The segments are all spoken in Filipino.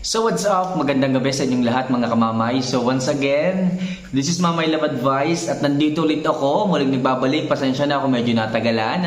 So what's up? Magandang gabi sa inyong lahat mga kamamay. So once again, this is Mamay Love Advice at nandito ulit ako. Muling nagbabalik. Pasensya na ako, medyo natagalan.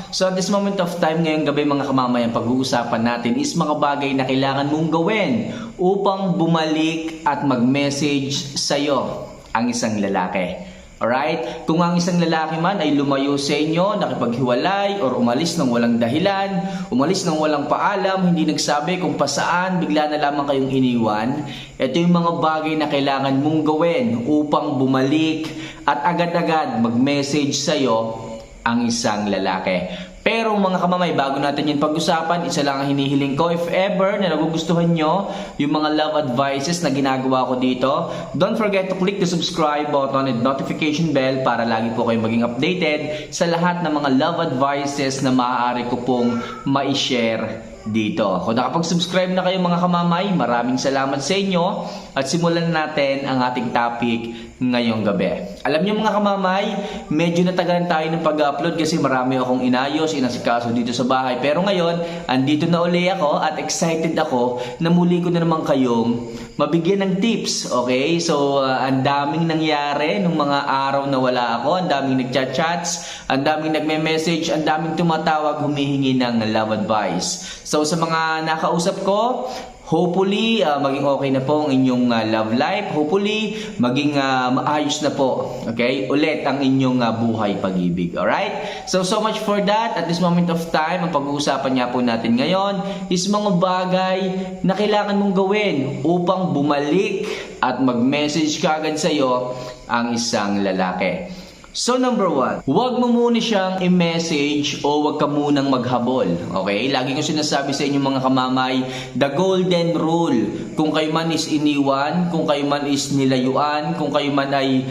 So at this moment of time ngayong gabi mga kamamay, ang pag-uusapan natin is mga bagay na kailangan mong gawin upang bumalik at mag-message sa'yo ang isang lalaki. Alright? Kung ang isang lalaki man ay lumayo sa inyo, nakipaghiwalay, or umalis ng walang dahilan, umalis ng walang paalam, hindi nagsabi kung pasaan, bigla na lamang kayong iniwan, ito yung mga bagay na kailangan mong gawin upang bumalik at agad-agad mag-message sa'yo ang isang lalaki. Pero mga kamamay, bago natin yun pag-usapan, isa lang ang hinihiling ko. If ever na nagugustuhan nyo yung mga love advices na ginagawa ko dito, don't forget to click the subscribe button and notification bell para lagi po kayo maging updated sa lahat ng mga love advices na maaari ko pong ma-share dito. Kung nakapag-subscribe na kayo mga kamamay, maraming salamat sa inyo at simulan natin ang ating topic ngayong gabi. Alam niyo mga kamamay, medyo natagalan tayo ng pag-upload kasi marami akong inayos, inasikaso dito sa bahay. Pero ngayon, andito na uli ako at excited ako na muli ko na naman kayong mabigyan ng tips. Okay? So, ang daming nangyari nung mga araw na wala ako. Ang daming nagchat-chats, ang daming nagme-message, ang daming tumatawag, humihingi ng love advice. So, sa mga nakausap ko, hopefully, maging okay na po ang inyong love life. Hopefully, maging maayos na po. Okay? Ulit ang inyong buhay pag-ibig. Alright? So much for that. At this moment of time, ang pag-uusapan niya po natin ngayon is mga bagay na kailangan mong gawin upang bumalik at mag-message kagad sa'yo ang isang lalaki. So number 1, huwag mo muna siyang i-message o huwag ka munang maghabol. Okay? Lagi ko sinasabi sa inyo mga kamamay, the golden rule. Kung kayo man is iniwan, kung kayo man is nilayuan, kung kayo man ay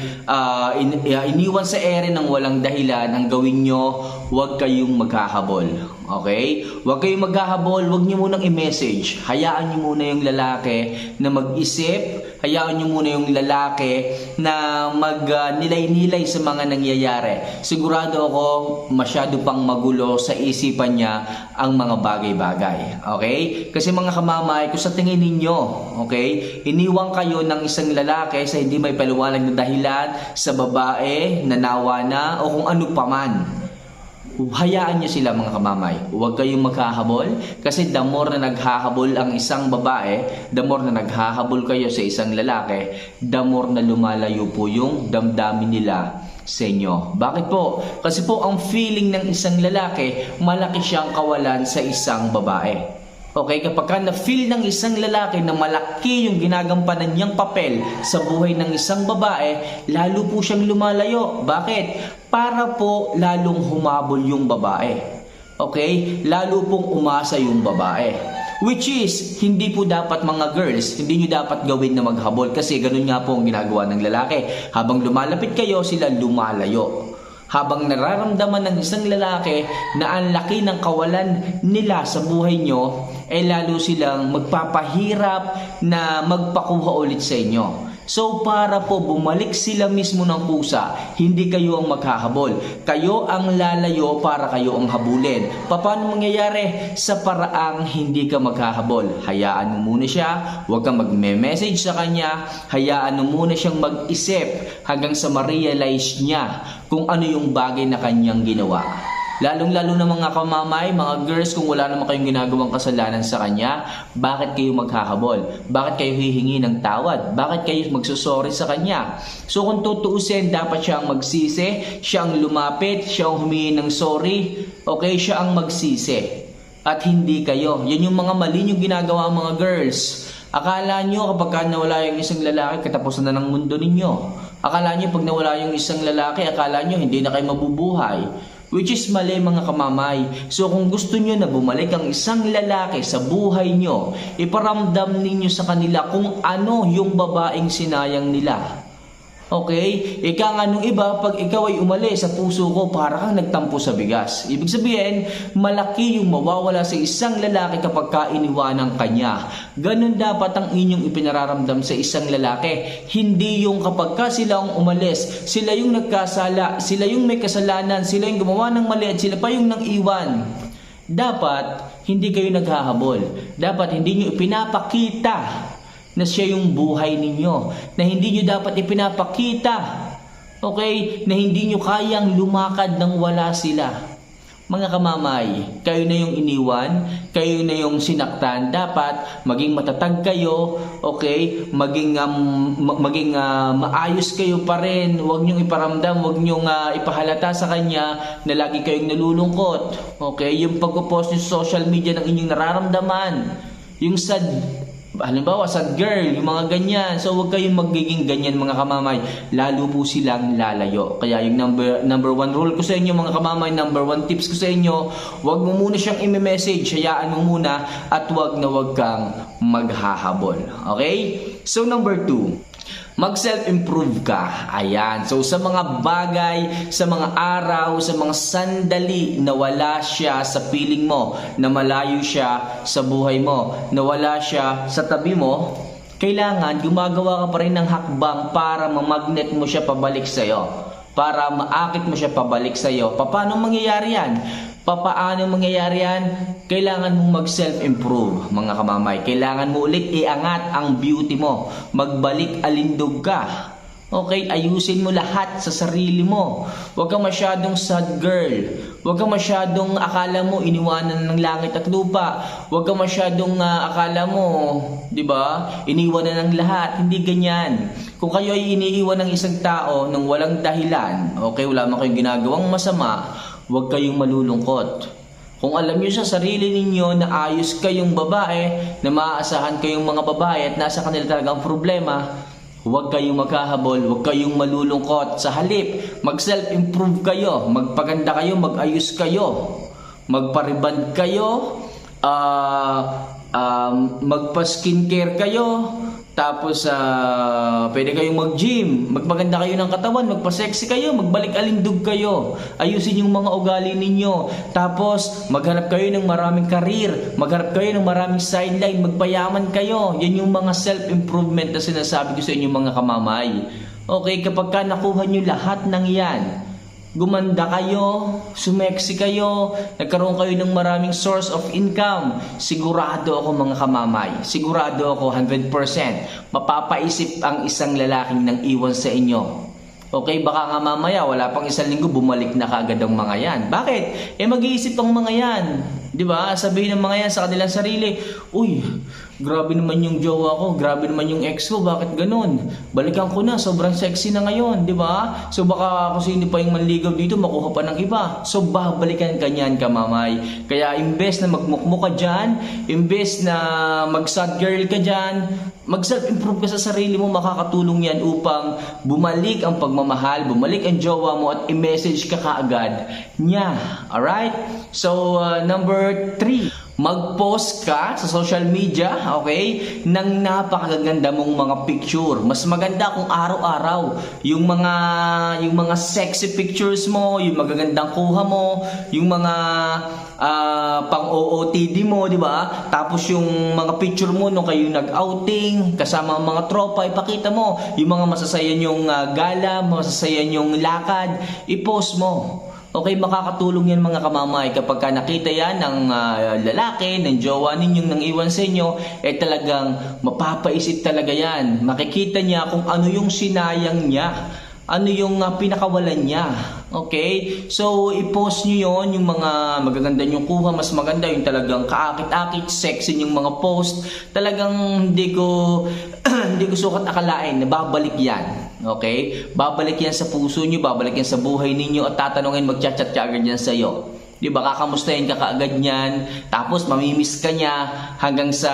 iniwan sa ere ng walang dahilan, ang gawin nyo, huwag kayong maghahabol. Okay? Huwag kayong maghahabol, huwag nyo munang i-message. Hayaan nyo muna yung lalaki na mag-isip, hayaan nyo muna yung lalaki na mag-nilay-nilay sa mga nangyayari. Sigurado ako masyado pang magulo sa isipan niya ang mga bagay-bagay. Okay? Kasi mga kamamay, kung sa tingin ninyo, okay, iniwang kayo ng isang lalaki sa hindi may paliwanag na dahilan, sa babae, nanawa na, o kung ano paman, hayaan nyo sila mga kamamay. Huwag kayong maghahabol kasi the more na naghahabol ang isang babae, the more na naghahabol kayo sa isang lalaki, the more na lumalayo po yung damdamin nila sa inyo. Bakit po? Kasi po ang feeling ng isang lalaki, malaki siyang kawalan sa isang babae. Okay, kapag ka na-feel ng isang lalaki na malaki yung ginagampanan niyang papel sa buhay ng isang babae, lalo po siyang lumalayo. Bakit? Para po lalong humabol yung babae. Okay? Lalo pong umasa yung babae. Which is, hindi po dapat mga girls, hindi nyo dapat gawin na maghabol kasi ganun nga po ang ginagawa ng lalaki. Habang lumalapit kayo, sila lumalayo. Habang nararamdaman ng isang lalaki na ang laki ng kawalan nila sa buhay nyo, lalo silang magpapahirap na magpakuha ulit sa inyo. So para po bumalik sila mismo ng kusa, hindi kayo ang maghahabol. Kayo ang lalayo para kayo ang habulin. Paano mangyayari? Sa paraang hindi ka maghahabol. Hayaan mo muna siya, huwag kang magme-message sa kanya, hayaan mo muna siyang mag-isip hanggang sa ma-realize niya kung ano yung bagay na kanyang ginawa. Lalong-lalo na mga kamamay, mga girls, kung wala naman kayong ginagawang kasalanan sa kanya, bakit kayo maghahabol? Bakit kayo hihingi ng tawad? Bakit kayo magsusorry sa kanya? So kung tutuusin, dapat siya ang magsisi, siya ang lumapit, siya ang humingi ng sorry, okay, siya ang magsisi. At hindi kayo. Yan yung mga mali yung ginagawa mga girls. Akala nyo kapag nawala yung isang lalaki, katapusan na ng mundo ninyo. Akala nyo pag nawala yung isang lalaki, akala nyo hindi na kayo mabubuhay. Which is mali mga kamamay. So kung gusto nyo na bumalik ang isang lalaki sa buhay nyo, iparamdam ninyo sa kanila kung ano yung babaeng sinayang nila. Okay? Ika nga nung iba, pag ikaw ay umalis sa puso ko, para kang nagtampo sa bigas. Ibig sabihin, malaki yung mawawala sa isang lalaki kapag kainiwanan kanya. Ganun dapat ang inyong ipinararamdam sa isang lalaki. Hindi yung kapag ka sila ang umalis, sila yung nagkasala, sila yung may kasalanan, sila yung gumawa ng mali at sila pa yung nang iwan. Dapat, hindi kayo naghahabol. Dapat hindi nyo ipinapakita na siya yung buhay ninyo. Na hindi nyo dapat ipinapakita, okay, na hindi nyo kayang lumakad nang wala sila. Mga kamamay, kayo na yung iniwan, kayo na yung sinaktan. Dapat maging matatag kayo, okay? Maging maayos kayo pa rin. Huwag niyong iparamdam, huwag niyong ipahalata sa kanya na lagi kayong nalulungkot. Okay? Yung pagpo-post niyo sa social media ng inyong nararamdaman, yung sad, halimbawa sad girl, yung mga ganyan. So huwag kayong magiging ganyan mga kamamay, lalo po silang lalayo. Kaya yung number one rule ko sa inyo mga kamamay, number one tips ko sa inyo, huwag mo muna siyang i-message, hayaan mo muna at huwag na huwag kang maghahabol. Okay? So number 2, mag-self-improve ka. Ayan. So sa mga bagay, sa mga araw, sa mga sandali na wala siya sa piling mo, na malayo siya sa buhay mo, na wala siya sa tabi mo, kailangan gumagawa ka pa rin ng hakbang para mamagnet mo siya pabalik sa'yo. Para maakit mo siya pabalik sa'yo. Paano mangyayari yan? Paano mangyayari yan? Kailangan mong mag-self-improve, mga kamamay. Kailangan mo ulit iangat ang beauty mo. Magbalik alindog ka. Okay, ayusin mo lahat sa sarili mo. Huwag kang masyadong sad girl. Huwag kang masyadong akala mo iniwanan ng langit at lupa. Huwag kang masyadong akala mo, 'di ba? Iniwanan ng lahat. Hindi ganyan. Kung kayo ay iniiwan ng isang tao nang walang dahilan, okay, wala man kayong ginagawang masama, huwag kayong malulungkot. Kung alam niyo sa sarili ninyo na ayos kayong babae, na maaasahan kayong mga babae at nasa kanila talagang problema, huwag kayong maghahabol, huwag kayong malulungkot. Sa halip, mag-self-improve kayo, magpaganda kayo, mag-ayos kayo, magpariband kayo, magpa-skincare kayo, tapos pwede kayong mag-gym, magpaganda kayo ng katawan, magpa-sexy kayo, magbalik alindog kayo, ayusin yung mga ugali ninyo, tapos maghanap kayo ng maraming karir, maghanap kayo ng maraming sideline, magpayaman kayo. Yan yung mga self-improvement na sinasabi ko sa inyo mga kamamay. Okay, kapag ka nakuha nyo lahat ng yan, gumanda kayo, sumeksi kayo, nagkaroon kayo ng maraming source of income, sigurado ako mga kamamay, sigurado ako 100%, mapapaisip ang isang lalaking nang iwan sa inyo. Okay, baka nga mamaya, wala pang isang linggo, bumalik na kaagad ang mga yan. Bakit? Mag-iisip ang mga yan. Di ba? Sabihin ng mga yan sa kanilang sarili, uy, grabe naman yung jowa ko, grabe naman yung ex ko, bakit ganun? Balikan ko na, sobrang sexy na ngayon, di ba? So baka kung sino pa yung manligaw dito, makuha pa ng iba. So babalikan ka niyan, kamamay. Kaya imbes na magmukmuk ka dyan, imbes na mag-sad girl ka dyan, mag-self-improve ka sa sarili mo, makakatulong yan upang bumalik ang pagmamahal, bumalik ang jowa mo at i-message ka kaagad niya. Alright? So, number 3, mag-post ka sa social media, okay, ng napakaganda mong mga picture. Mas maganda kung araw-araw yung mga sexy pictures mo, yung magagandang kuha mo, yung mga pang-OOTD mo, di ba? Tapos yung mga picture mo nung kayo nag-outing, kasama ang mga tropa, ipakita mo. Yung mga masasaya nyong gala, masasaya nyong lakad, i-post mo. Okay, makakatulong yan mga kamamay kapag ka nakita yan ng lalaki, ng jowa ninyong nang iwan sa inyo, talagang mapapaisip talaga yan. Makikita niya kung ano yung sinayang niya, ano yung pinakawalan niya. Okay? So, i-post nyo yon, yung mga magaganda nyong kuha, mas maganda yung talagang kaakit-akit, sexy yung mga post. Talagang hindi ko sukat akalain na babalik yan. Okay? Babalik yan sa puso nyo, babalik yan sa buhay ninyo at tatanungin, mag-chat-chat ka agad yan sa'yo. Di ba, kakamustahin ka kaagad niyan, tapos mamimiss ka niya hanggang sa,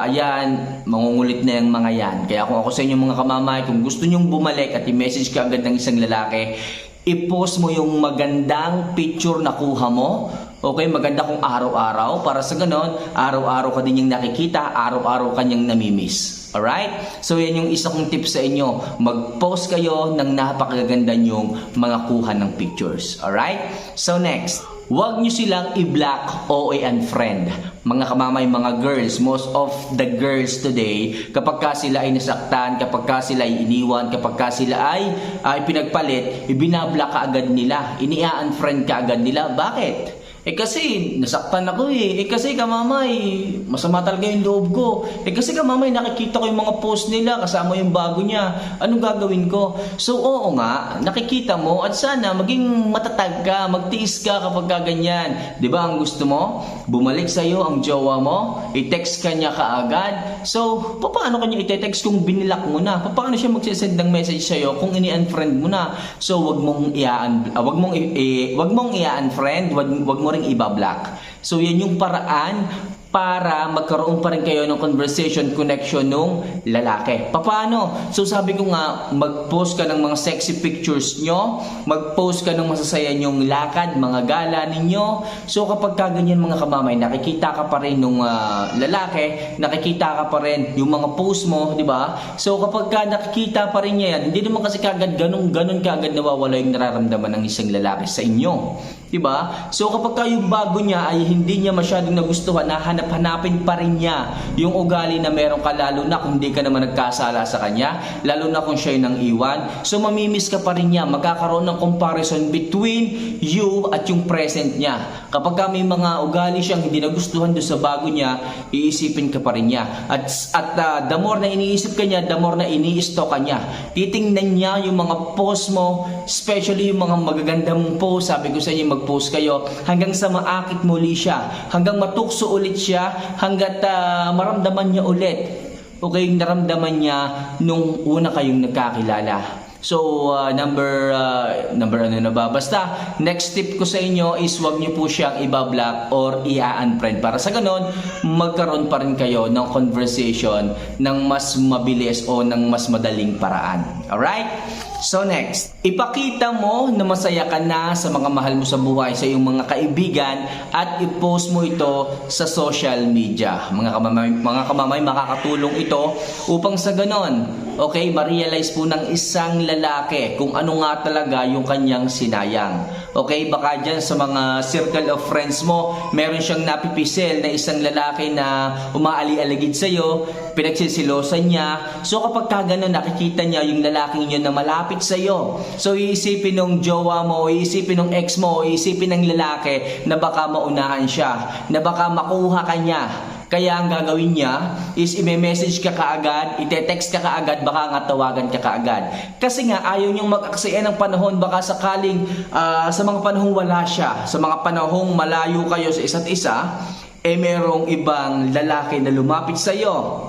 ayan, mangungulit na yung mga yan. Kaya kung ako sa inyo mga kamamay, kung gusto nyong bumalik at i-message ka agad ng isang lalaki, i-post mo yung magandang picture na kuha mo. Okay, maganda kung araw-araw, para sa ganon, araw-araw ka din yung nakikita, araw-araw ka niyang namimiss. Alright? So yan yung isa kong tip sa inyo. Mag-post kayo ng napakaganda nyong mga kuha ng pictures. Alright? So next, huwag nyo silang i-block o i-unfriend. Mga kamamay, mga girls, most of the girls today, kapag ka sila ay nasaktan, kapag ka sila ay iniwan, kapag ka sila ay pinagpalit, ibinablock ka agad nila, ini-unfriend ka agad nila. Bakit? kasi nasaktan ako kasi kamamay, masama talaga yung loob ko. Kasi kamamay, nakikita ko yung mga post nila kasama yung bago niya. Anong gagawin ko? So oo nga, nakikita mo at sana maging matatag ka, magtiis ka kapag ganyan. 'Di ba ang gusto mo? Bumalik sa iyo ang jowa mo, i-text ka niya kaagad. So paano kanya i-text kung binilak mo na? Paano siya magsisend ng message sa iyo kung ini-unfriend mo na? So wag mong i-unfriend, wag mo ring iba-block. So yan yung paraan para magkaroon pa rin kayo ng conversation, connection nung lalaki. Paano? So sabi ko nga, mag-post ka ng mga sexy pictures nyo, mag-post ka ng masasaya nyong lakad, mga gala ninyo. So kapag kaganyan mga kamamay, nakikita ka pa rin nung lalaki, nakikita ka pa rin yung mga post mo, di ba? So kapag nakikita pa rin niya yan, hindi naman kasi kagad ganun kagad nawawala yung nararamdaman ng isang lalaki sa inyo. Diba? So kapag yung bago niya ay hindi niya masyadong nagustuhan, hanapin pa rin niya yung ugali na meron ka, lalo na kung hindi ka naman nagkasala sa kanya, lalo na kung siya yung nang iwan. So mamimiss ka pa rin niya, magkakaroon ng comparison between you at yung present niya. Kapag may mga ugali siyang hindi nagustuhan doon sa bago niya, iisipin ka pa rin niya. At the more na iniisip ka niya, the more na ini-stalk ka niya. Titingnan niya yung mga post mo, especially yung mga magaganda mong post. Sabi ko sa inyo, mag-post kayo hanggang sa maakit muli siya, hanggang matukso ulit siya, hanggat maramdaman niya ulit naramdaman niya nung una kayong nagkakilala. So number ano na ba, basta next tip ko sa inyo is wag niyo po siyang i-block or i-unfriend para sa ganon magkaroon pa rin kayo ng conversation ng mas mabilis o ng mas madaling paraan. Alright? So next, ipakita mo na masaya ka na sa mga mahal mo sa buhay, sa iyong mga kaibigan, at i-post mo ito sa social media. Mga kamamay, makakatulong ito upang sa ganon, ma-realize po ng isang lalaki kung ano nga talaga yung kanyang sinayang. Baka dyan sa mga circle of friends mo, meron siyang napipisil na isang lalaki na umaali-aligid sa'yo, pinagsisilosan niya. So kapag kaganon, nakikita niya yung lalaking yun na malapit sa'yo. So iisipin ng jowa mo, iisipin ng ex mo, iisipin ng lalaki na baka maunahan siya, na baka makuha ka niya. Kaya ang gagawin niya is i-message ka kaagad, i-text ka kaagad, baka nga tawagan ka kaagad. Kasi nga ayaw niyong mag-aksaya ng panahon, baka sakaling sa mga panahong wala siya, sa mga panahong malayo kayo sa isa't isa, merong ibang lalaki na lumapit sa iyo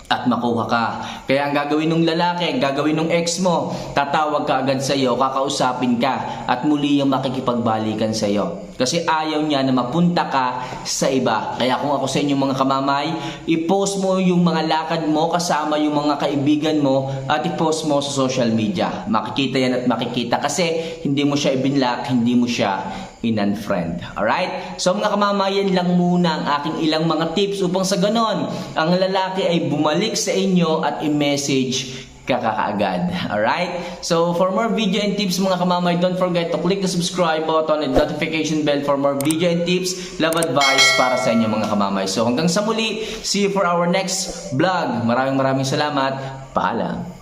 at makuha ka. Kaya ang gagawin ng lalaki, gagawin ng ex mo, tatawag ka agad sa iyo, kakausapin ka, at muli yung makikipagbalikan sa iyo. Kasi ayaw niya na mapunta ka sa iba. Kaya kung ako sa inyo mga kamamay, i-post mo yung mga lakad mo kasama yung mga kaibigan mo at i-post mo sa social media. Makikita yan at makikita kasi hindi mo siya i-binlock, hindi mo siya in-unfriend. Alright? So mga kamamayan lang muna ang aking ilang mga tips upang sa ganon, ang lalaki ay bumalik sa inyo at i-message ka kaagad. Alright? So for more video and tips mga kamamay, don't forget to click the subscribe button and notification bell for more video and tips, love advice para sa inyo mga kamamay. So hanggang sa muli, see you for our next vlog. Maraming salamat. Paalam.